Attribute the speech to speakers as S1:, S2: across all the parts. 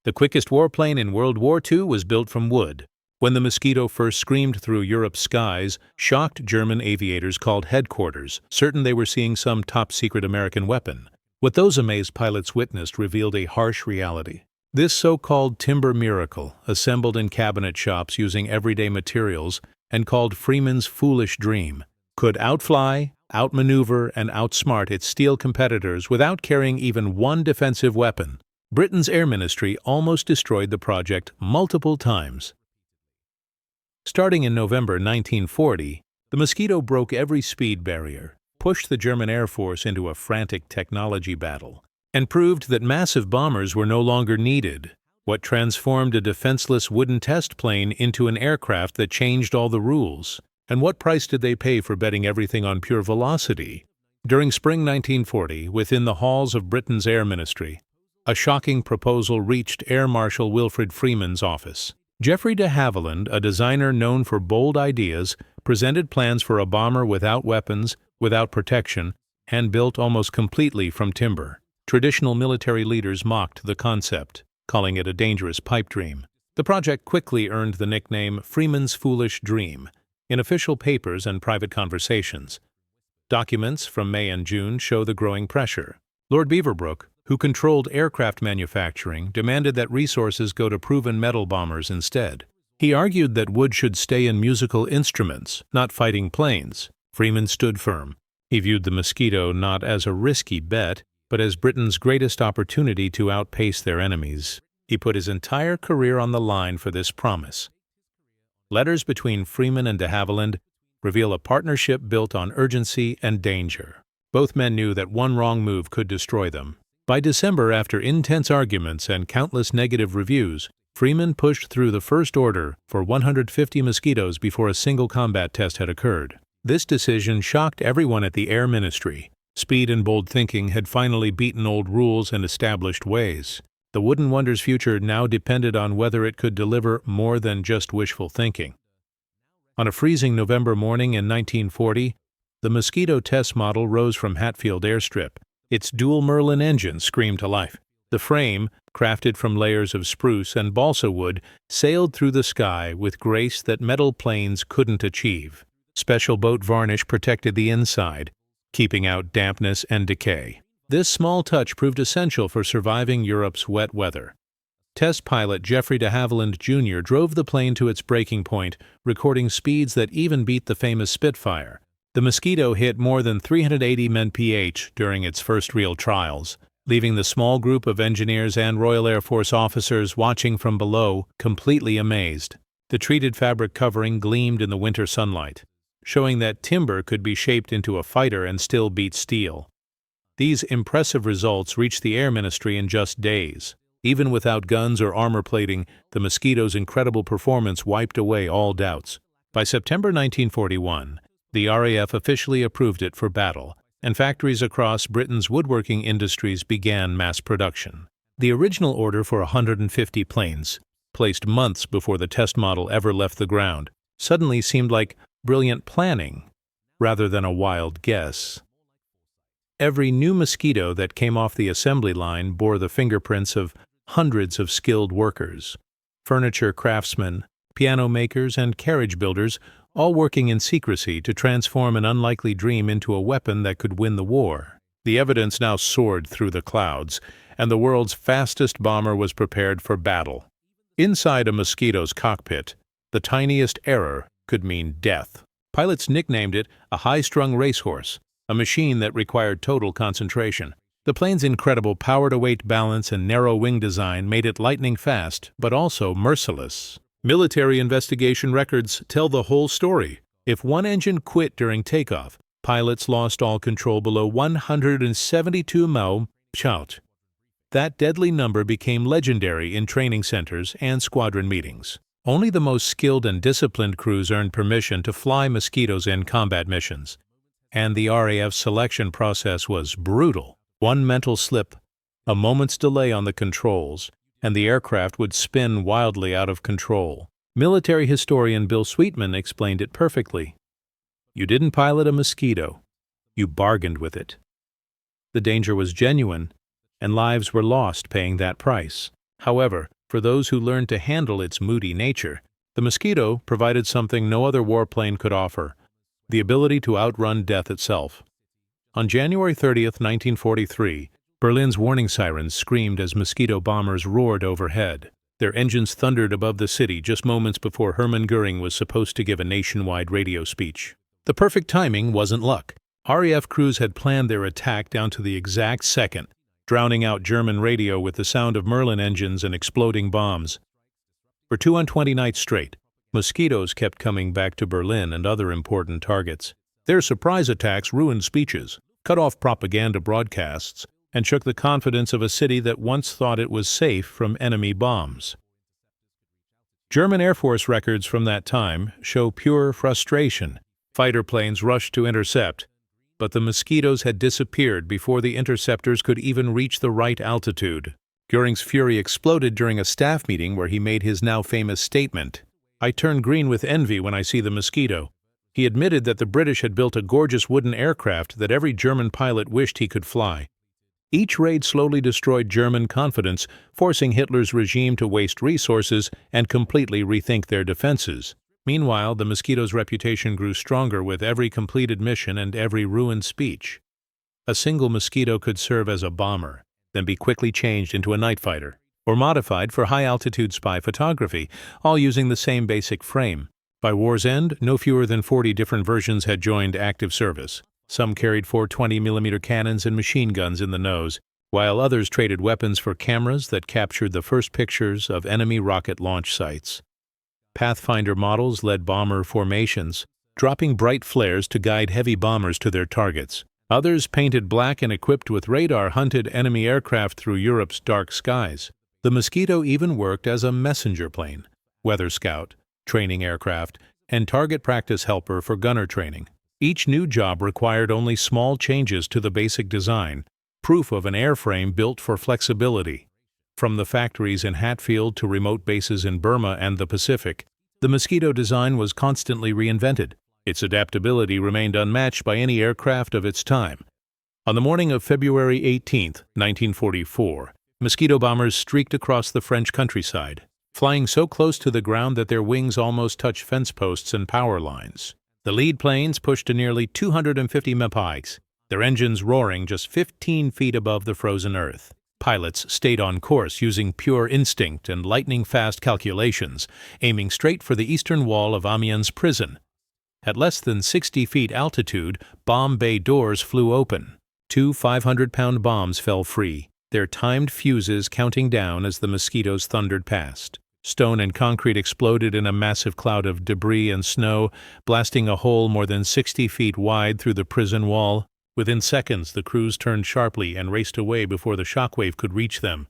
S1: The quickest warplane in World War II was built from wood. When the Mosquito first screamed through Europe's skies, shocked German aviators called headquarters, certain they were seeing some top-secret American weapon. What those amazed pilots witnessed revealed a harsh reality. This so-called timber miracle, assembled in cabinet shops using everyday materials and called Freeman's foolish dream, could outfly, outmaneuver, and outsmart its steel competitors without carrying even one defensive weapon. Britain's Air Ministry almost destroyed the project multiple times. Starting in November 1940, the Mosquito broke every speed barrier, pushed the German Air Force into a frantic technology battle, and proved that massive bombers were no longer needed. What transformed a defenseless wooden test plane into an aircraft that changed all the rules? And what price did they pay for betting everything on pure velocity? During spring 1940, within the halls of Britain's Air Ministry, a shocking proposal reached Air Marshal Wilfred Freeman's office. Geoffrey de Havilland, a designer known for bold ideas, presented plans for a bomber without weapons, without protection, and built almost completely from timber. Traditional military leaders mocked the concept, calling it a dangerous pipe dream. The project quickly earned the nickname Freeman's Foolish Dream in official papers and private conversations. Documents from May and June show the growing pressure. Lord Beaverbrook, who controlled aircraft manufacturing, demanded that resources go to proven metal bombers instead. He argued that wood should stay in musical instruments, not fighting planes. Freeman stood firm. He viewed the Mosquito not as a risky bet, but as Britain's greatest opportunity to outpace their enemies. He put his entire career on the line for this promise. Letters between Freeman and de Havilland reveal a partnership built on urgency and danger. Both men knew that one wrong move could destroy them. By December, after intense arguments and countless negative reviews, Freeman pushed through the first order for 150 Mosquitoes before a single combat test had occurred. This decision shocked everyone at the Air Ministry. Speed and bold thinking had finally beaten old rules and established ways. The Wooden Wonder's future now depended on whether it could deliver more than just wishful thinking. On a freezing November morning in 1940, the Mosquito test model rose from Hatfield Airstrip. Its dual Merlin engine screamed to life. The frame, crafted from layers of spruce and balsa wood, sailed through the sky with grace that metal planes couldn't achieve. Special boat varnish protected the inside, keeping out dampness and decay. This small touch proved essential for surviving Europe's wet weather. Test pilot Geoffrey de Havilland Jr. drove the plane to its breaking point, recording speeds that even beat the famous Spitfire. The Mosquito hit more than 380 mph during its first real trials, leaving the small group of engineers and Royal Air Force officers watching from below completely amazed. The treated fabric covering gleamed in the winter sunlight, showing that timber could be shaped into a fighter and still beat steel. These impressive results reached the Air Ministry in just days. Even without guns or armor plating, the Mosquito's incredible performance wiped away all doubts. By September 1941, the RAF officially approved it for battle, and factories across Britain's woodworking industries began mass production. The original order for 150 planes, placed months before the test model ever left the ground, suddenly seemed like brilliant planning rather than a wild guess. Every new Mosquito that came off the assembly line bore the fingerprints of hundreds of skilled workers, furniture craftsmen, piano makers, and carriage builders, all working in secrecy to transform an unlikely dream into a weapon that could win the war. The evidence now soared through the clouds, and the world's fastest bomber was prepared for battle. Inside a Mosquito's cockpit, the tiniest error could mean death. Pilots nicknamed it a high-strung racehorse, a machine that required total concentration. The plane's incredible power-to-weight balance and narrow wing design made it lightning fast, but also merciless. Military investigation records tell the whole story. If one engine quit during takeoff, pilots lost all control below 172 mph. That deadly number became legendary in training centers and squadron meetings. Only the most skilled and disciplined crews earned permission to fly Mosquitoes in combat missions, and the RAF's selection process was brutal. One mental slip, a moment's delay on the controls, and the aircraft would spin wildly out of control. Military historian Bill Sweetman explained it perfectly. You didn't pilot a Mosquito. You bargained with it. The danger was genuine, and lives were lost paying that price. However, For those who learned to handle its moody nature, the Mosquito provided something no other warplane could offer: the ability to outrun death itself. On January 30th, 1943, Berlin's warning sirens screamed as Mosquito bombers roared overhead. Their engines thundered above the city just moments before Hermann Göring was supposed to give a nationwide radio speech. The perfect timing wasn't luck. RAF crews had planned their attack down to the exact second, drowning out German radio with the sound of Merlin engines and exploding bombs. For 220 nights straight, Mosquitoes kept coming back to Berlin and other important targets. Their surprise attacks ruined speeches, cut off propaganda broadcasts, and shook the confidence of a city that once thought it was safe from enemy bombs. German Air Force records from that time show pure frustration. Fighter planes rushed to intercept, but the Mosquitoes had disappeared before the interceptors could even reach the right altitude. Göring's fury exploded during a staff meeting where he made his now famous statement, "I turn green with envy when I see the Mosquito." He admitted that the British had built a gorgeous wooden aircraft that every German pilot wished he could fly. Each raid slowly destroyed German confidence, forcing Hitler's regime to waste resources and completely rethink their defenses. Meanwhile, the Mosquito's reputation grew stronger with every completed mission and every ruined speech. A single Mosquito could serve as a bomber, then be quickly changed into a night fighter, or modified for high-altitude spy photography, all using the same basic frame. By war's end, no fewer than 40 different versions had joined active service. Some carried 420mm cannons and machine guns in the nose, while others traded weapons for cameras that captured the first pictures of enemy rocket launch sites. Pathfinder models led bomber formations, dropping bright flares to guide heavy bombers to their targets. Others, painted black and equipped with radar, hunted enemy aircraft through Europe's dark skies. The Mosquito even worked as a messenger plane, weather scout, training aircraft, and target practice helper for gunner training. Each new job required only small changes to the basic design, proof of an airframe built for flexibility. From the factories in Hatfield to remote bases in Burma and the Pacific, the Mosquito design was constantly reinvented. Its adaptability remained unmatched by any aircraft of its time. On the morning of February 18, 1944, Mosquito bombers streaked across the French countryside, flying so close to the ground that their wings almost touched fence posts and power lines. The lead planes pushed to nearly 250 mph, their engines roaring just 15 feet above the frozen earth. Pilots stayed on course using pure instinct and lightning-fast calculations, aiming straight for the eastern wall of Amiens prison. At less than 60 feet altitude, bomb bay doors flew open. 2 500-pound bombs fell free, their timed fuses counting down as the Mosquitoes thundered past. Stone and concrete exploded in a massive cloud of debris and snow, blasting a hole more than 60 feet wide through the prison wall. Within seconds, the crews turned sharply and raced away before the shockwave could reach them.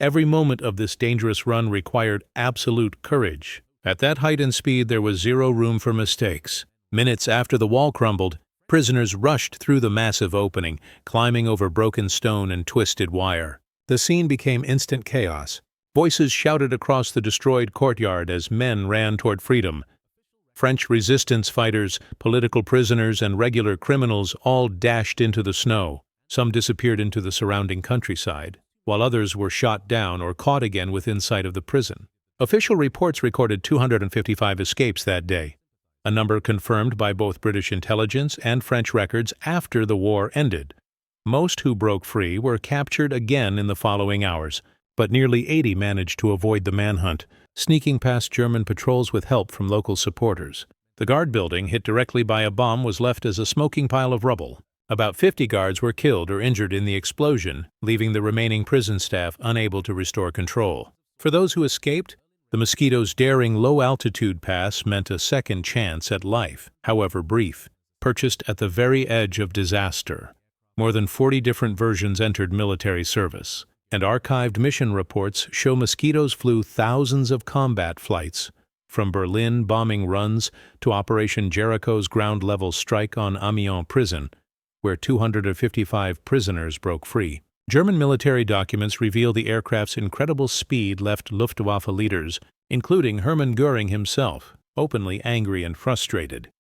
S1: Every moment of this dangerous run required absolute courage. At that height and speed, there was zero room for mistakes. Minutes after the wall crumbled, prisoners rushed through the massive opening, climbing over broken stone and twisted wire. The scene became instant chaos. Voices shouted across the destroyed courtyard as men ran toward freedom. French resistance fighters, political prisoners, and regular criminals all dashed into the snow. Some disappeared into the surrounding countryside, while others were shot down or caught again within sight of the prison. Official reports recorded 255 escapes that day, a number confirmed by both British intelligence and French records after the war ended. Most who broke free were captured again in the following hours, but nearly 80 managed to avoid the manhunt, sneaking past German patrols with help from local supporters. The guard building, hit directly by a bomb, was left as a smoking pile of rubble. About 50 guards were killed or injured in the explosion, leaving the remaining prison staff unable to restore control. For those who escaped, the Mosquito's daring low-altitude pass meant a second chance at life, however brief, purchased at the very edge of disaster. More than 40 different versions entered military service, and archived mission reports show Mosquitoes flew thousands of combat flights, from Berlin bombing runs to Operation Jericho's ground-level strike on Amiens prison, where 255 prisoners broke free. German military documents reveal the aircraft's incredible speed left Luftwaffe leaders, including Hermann Göring himself, openly angry and frustrated.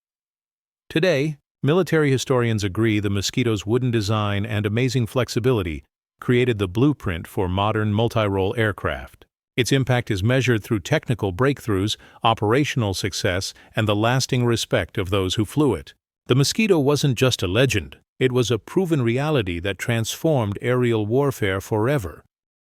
S1: Today, military historians agree the Mosquito's wooden design and amazing flexibility created the blueprint for modern multi-role aircraft. Its impact is measured through technical breakthroughs, operational success, and the lasting respect of those who flew it. The Mosquito wasn't just a legend, it was a proven reality that transformed aerial warfare forever.